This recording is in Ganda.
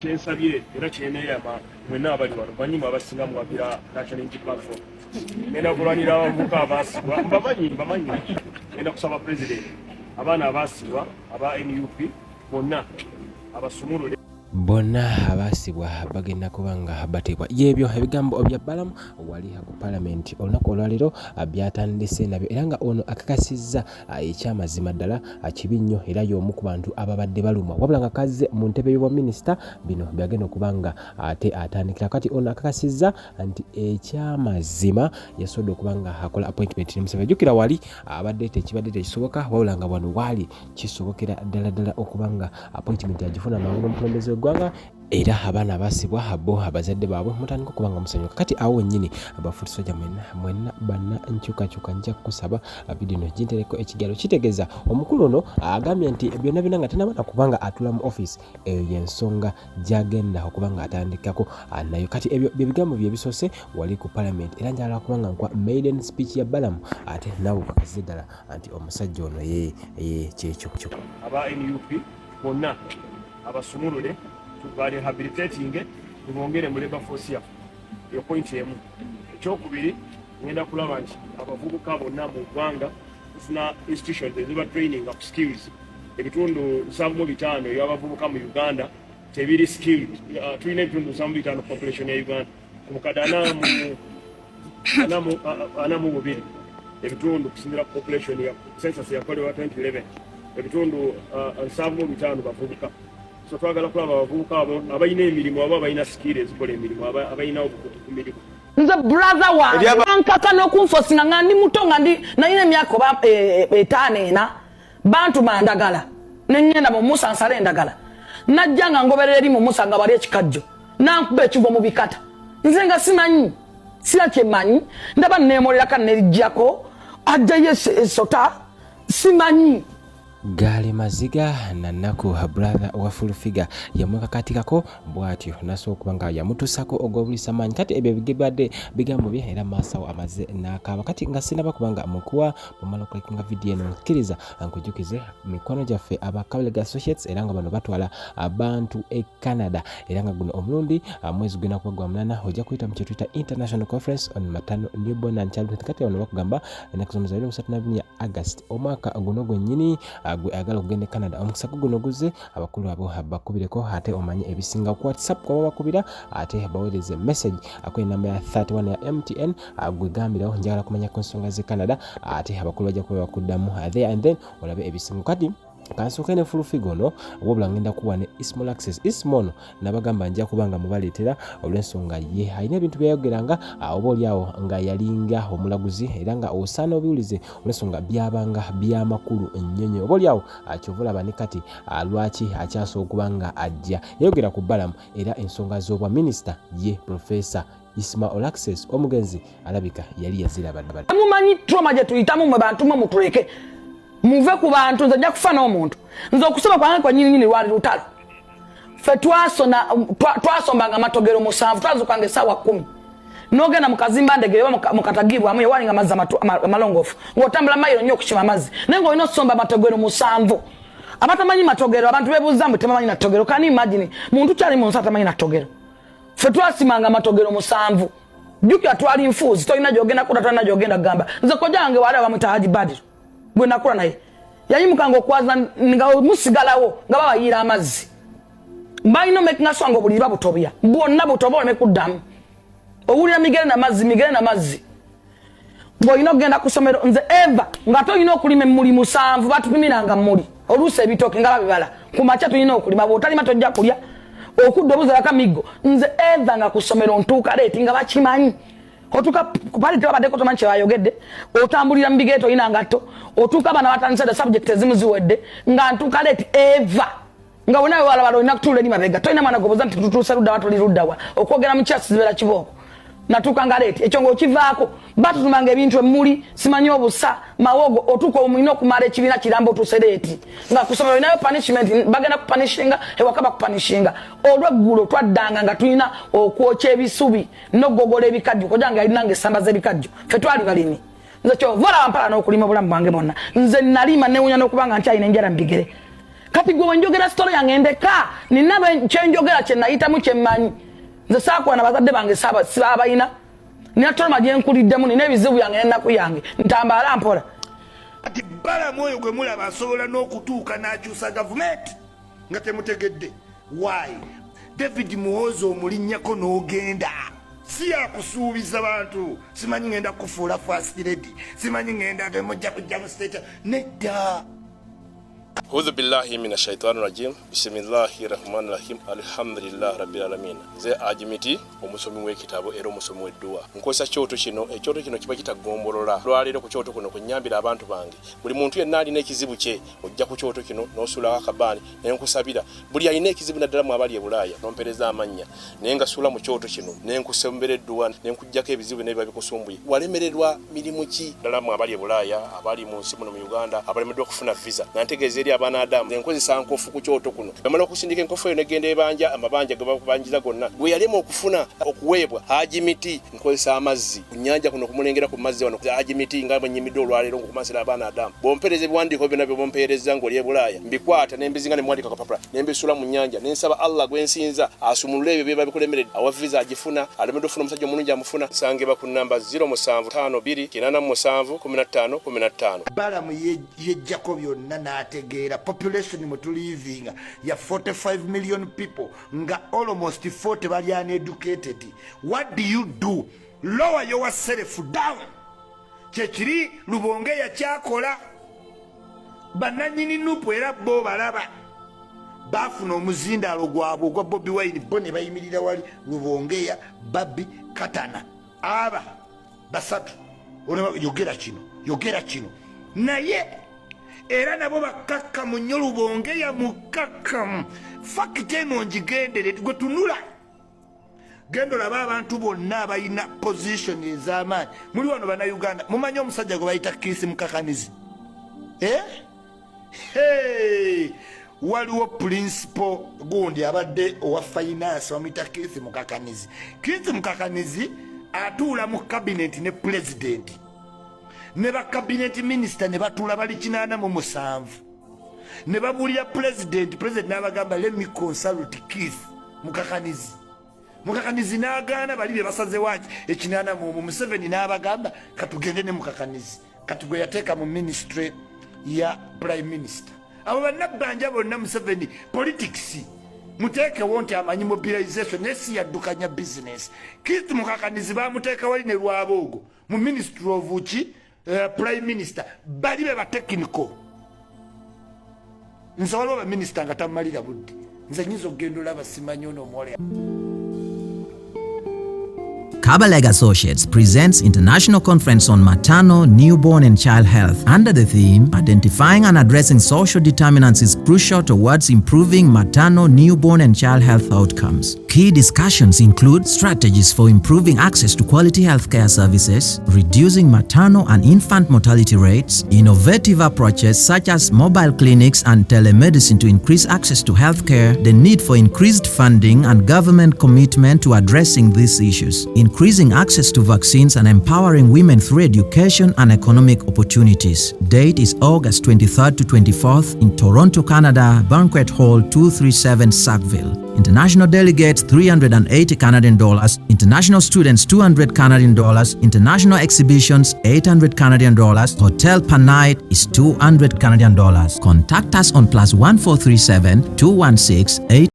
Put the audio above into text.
Kyensabye era kyeneyama mwenna abali wano banyuma abasinga mu wabira National Unity Platform ngenda kulwanira abavubuka abaasibwa mbamanyi ngenda kusaba president abaana abaasibwa aba NUP bonna abasumulule bonna abaasibwa bagenda kubanga bateebwa yebyo ebigambo bya Balam wali ku parliament olunaku olwaliro byatandise nabyo era nga ono akakasizza ekyamazima ddala kibi nnyo era y'omu ku bantu ababadde balumwa wabula nga kaze mu ntebe y'obwa minisita bino byagenda okubanga ate atandikira kati ono akakasizza nti ekyamazima yasobodde okubanga akola appointment ne Museveni jjukira wali abadde tekibadde tekisoboka wabula nga wano waali kisobokera ddala okubanga appointment yagifuna mangu n'omukulembeze gwanga era abaana basibwa bo abazadde baabwe mutandika kubanga musanyuka kati awo nnyini abafuti soja mwenna banna nkyukakyuka nja kusaba bidino jintereko ekigalo kitegeeza omukulu ono agambye nti byonna binanga tanamala kubanga atula mu office eyo yensonga gyagenda okubanga atandikako nayo kati ebyo bigambo bye bisose wali ku parliament era njala kubanga nkwa maiden speech ya Balam ate nawo kakazze ddala anti omusajja ono ye kyekyo aba NUP bonna abasumulule tubali rehabilitating tubongere mu labor force yafu yo point emu ekyokubiri ngenda kulaba nti abavubuka bonna mu ggwanga tufuna institutions eziba training up skills ebitundu 75 y'abavubuka mu Uganda tebiri skilled tulina ebitundu 75 population ya Uganda kumukada anamu bubiri ebitundu kusinzira population ya census yakolewa 2011 ebitundu 75 bavubuka so twagala kulaba abavubuka abo abayina emirimu abo abayina skills ezikola emirimu abayina obukutu ku mirimu nze brother wange ankaka n'okunfosinga nga ndi muto nga ndi nalina emyaka oba 5 bantu bandagala neŋŋenda mu Musa nsala endagala najja nga ngoberera eri mu Musa nga bali ekikajjo nankuba ekigo mu bikata nze nga simanyi sira kyemanyi ndaba neemolera kanerijjako ajjayo esota simanyi gali maziga na naku brother wa full figure yamweka katikako bwatyo naso kubanga yamutusako ogobulisa manyi kati ebyo bigibadde bigambo bye era masawo amaze nakaba kati nga sinaba kubanga mukuwa bamala okulekinga video eno nkiriza ankujukize mikono gyaffe aba Kabelega Associates era nga bano batwala abantu e Canada era nga guno omulundi mwezi gwina kuba gwa munana ojja kuyita mu Twitter International Conference on Maternal Newborn and Childhood kati ono bakugamba enakusomeza 32 August omwaka guno gwennyini agala okugenda Canada omukisa guno guze abakulu abo bakubireko ate omanye ebisinga ku WhatsApp kwa bakubira ate bawereze message akwe namba ya 31 ya MTN agwegambiraho njagala kumanya ku nsonga ze Canada ate abakulu bajja kuba bakuddamu there and then olabe ebisinga kati kansoka ne full figure no wobula ngenda kuwa ne small access ismono nabagamba nja kubanga mubaleetera olw'ensonga ye ayina ebintu byayogeranga oboli awo nga yalinga omulaguzi era nga osana obiulize olw'ensonga byabanga byamakulu ennyonyo oboli awo akyovula bane kati lwaki akyaso okubanga ajja yayogera ku Balam era ensonga z'obwa minister ye professor Isma Olaxes omugenzi alabika yali yaziraba mumanyi trauma je tuyitamu mwe bantu mwe mutuleke muve ku bantu nze nja kufa n'omuntu nze okusoma kwange kwa nyini lwali lutalo fe twasombanga amatogero 7 twazukanga essaawa 10 n'ogenda mu kazimba ndegere oba mu katagibwa amu yewali nga mazzi amalongoofu ng'otambula mayiro nnyo okukima amazzi naye ng'olina okusomba amatogero 7 abatamanyi matogero abantu beebuuza mbu tebamanyi natogero kani imagine muntu kyali mu nsi atamanyi natogero fe twasimanga amatogero 7 jjukira twali nfuuzi tolina gy'ogenda kuda tolina gy'ogenda kugamba nze kojjange wali abamwita Haji Badiro gwe nakula naye yayimukanga okwaza nga musigalawo nga babayira amazzi balina mekinga swange obuliri babutobya bwonna butoba oleme kuddamu owulira migere na mazzi ng'olina okugenda ku ssomero nze eva nga tolina okulima emmuli 7 batupimiranga mmuli oluusi ebitooke nga babibala ku makya tulina okulima bw'otalima tojja kulya okudda obuzalaka miggo nze eva nga ku ssomero ntuuka leeti nga bakimanyi otuka kupali tebabadde ko tomanyi kyebayogedde otambulira mu bigeeto olina ngatto otuuka abana batandisa the subject ezimu ziwedde nga ntuuka leeti eva nga wenawe walabala olina kutuula eri mabega tolina mwana goboza nti tutuuse ludda wa toli ludda wa okwogera mu kyasi zibeera kibooko natuuka nga leeti ekyo ng'okivaako batutumanga ebintu emmuli simanyi obusa mawogo otuuka omulina okumala ekibiina kiramba otuuse leeti nga kusomera olinayo punishment bagenda kupanishinga ewaka bakupanishinga olw'eggulo twaddanga nga tulina okwokya ebisubi n'ogogola ebikajjo kojja nga yalinanga essamba z'ebikajjo ffe twali balimi nze kyova olaba mpala n'okulima obulamu bwange bwonna nze nalima newunya n'okubanga nkyalina enjala mu bigere kati gwe wenjogera story yange ndeka nina kyenjogera kye nayitamu kyemmanyi nze saakwana bazadde bange saabayina nina toloma gye nkuliddemu nina ebizibu yange n'ennaku yange ntambala mpola ati Balamu oyo gwe mulaba asobola n'okutuuka n'akyusa gavumenti nga temutegedde why David Muhoozi omulinnyako n'ogenda si yakusuubiza bantu simanyi ngenda kufuula first lady simanyi ngenda temujja kujja mu state nedda. A'udhu billahi minash shaitani rajim. Bismillahir rahmanir rahim. Alhamdulillah rabbil alamin. Ze ajimiti omusomi w'ekitabo era omusomi w'edduwa. Nkosa kyoto kino ekyoto kino kiba kitagombolola. Lwaliro ku kyoto kuno kunyambira abantu bange. Buli muntu yenna alina ekizibu kye ojja ku kyoto kino n'osula akabani nenkusabira. Buli alina ekizibu naddala mu abali e Bulaaya nompereza amanya. Nenga sula mu kyoto kino nenkusembera edduwa nenkujjako ebizibu n'ebiba bikusumbuye. Walemererwa mirimu ki ddala mu abali e Bulaaya abali mu nsi muno mu Uganda abalemeddwa okufuna visa. Nantegeeza eri abaana Adamu enkozesa nkofu ku kyoto kuno bamala okusindika enkofu eyo negenda ebanja amabanja ge bakubanjiza gonna gwe yalema okufuna okuweebwa haji miti nkozesa amazzi ku nnyanja kuno kumulengera ku mazzi wano haji miti nga bwenyimidde olwaleero ngokumasira abaana Adamu bompereza ebiwandiiko byonna bye bompereza ng'oli e Bulaaya mbikwata nembizinga ne mwandika kapapula nembisula mu nnyanja nensaba Allah gwensinza asumulule ebyo byeba bikulemeredde awa visa agifuna alemedde ofuna omusajja omulungi amufuna sangeba ku namba 0752871515. Balamu yejjako byonna n'ategeera population mutuliving ya 45 million people nga almost 40 bali uneducated. What do you do? Lower yourself down. Kyekiri Lubonge yakyakola bananyini NUP era bo balaba bafuna omuzindaalo gwabwe ogwa Bobi Wine bo ne bayimirira wali Lubongeya Babi Katana aba basatu yogera kino naye era nabo bakakkamu nnyo Lubongeya mukakkamu fakiti eno ngigendere gwe tunula genda olaba abantu bonna abalina position ez'amaanyi muli wano bannayuganda mumanyi omusajja gwe bayita Kiisi Mukakanizi waliwo principal gundi abadde owa finance wamuyita Kiisi Mukakanizi. Kiisi Mukakanizi atuula mu cabinet ne president ne ba cabinet minister ne batuula bali 87 ne babulira president n'abagamba let me consult Kiisi Mukakanizi n'agaana bali bye basaze waki ekinana mu Museveni n'abagamba katugende ne Mukakanizi kati gwe yateeka mu ministry ya prime minister. Abo bannabbanja bonna Museveni politics muteekewo nti amanyi mobilization nesi yaddukanya business. Kiisi Mukakanizi bamuteeka wali ne Lwaboogo mu ministry of prime minister bali be batekinico nze waliwo baminister nga tamalira budde nze nyinza okugenda olaba simanyi ono omuwala. Kabaleg Associates presents International Conference on Maternal, Newborn and Child Health under the theme Identifying and Addressing Social Determinants is Crucial Towards Improving Maternal, Newborn and Child Health Outcomes. Key discussions include strategies for improving access to quality healthcare services, reducing maternal and infant mortality rates, innovative approaches such as mobile clinics and telemedicine to increase access to healthcare, the need for increased funding and government commitment to addressing these issues, increasing access to vaccines and empowering women through education and economic opportunities. Date is August 23rd to 24th in Toronto, Canada, Banquet Hall 237 Sackville. International delegates $380 Canadian, international students $200 Canadian, international exhibitions $800 Canadian, hotel per night is $200 Canadian. Contact us on +1437 216 8